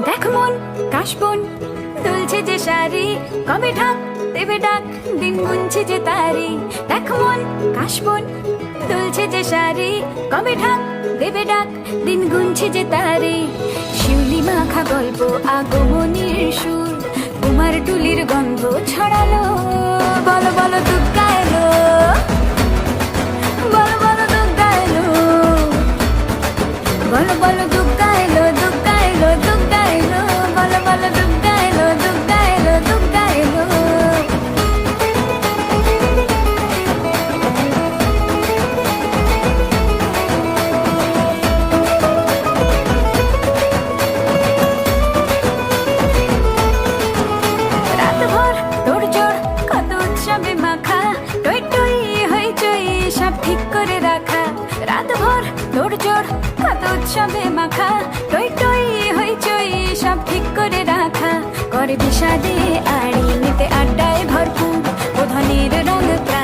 দেখ মন কাশবন দুলছে যে শাড়ি, কবে ঢাক দেবে ডাক, দিন গুনছে যে তারি। দেখ মন কাশবন দুলছে যে শাড়ি, কবে ঢাক দেবে ডাক, দিন গুনছে যে তারি। শিউলি মাখা গল্প আগমনীর সুর, কুমার টুলির গন্ধ ছড়ালো। বলো বলো দুর্গা এলো, বলো বলো দুর্গা এলো, বলো বলো দুর্গা এলো, দুর্গা এলো, দুর্গা এলো, বলো বলো দুর্গা এলো, দুর্গা এলো, দুর্গা এলো। রাতভর তোড়জোড় কত উৎসবে মাখা, টই টই হইচই সব ঠিক করে রাখা। রাতভর তোড়জোড় কত উৎসবে মাখা, টই টই হইচই সব ঠিক করে রাখা। করে বিষাদে আড়ি নিতে আড্ডায় ভরপুর, ও ধনের রঙ প্রাণ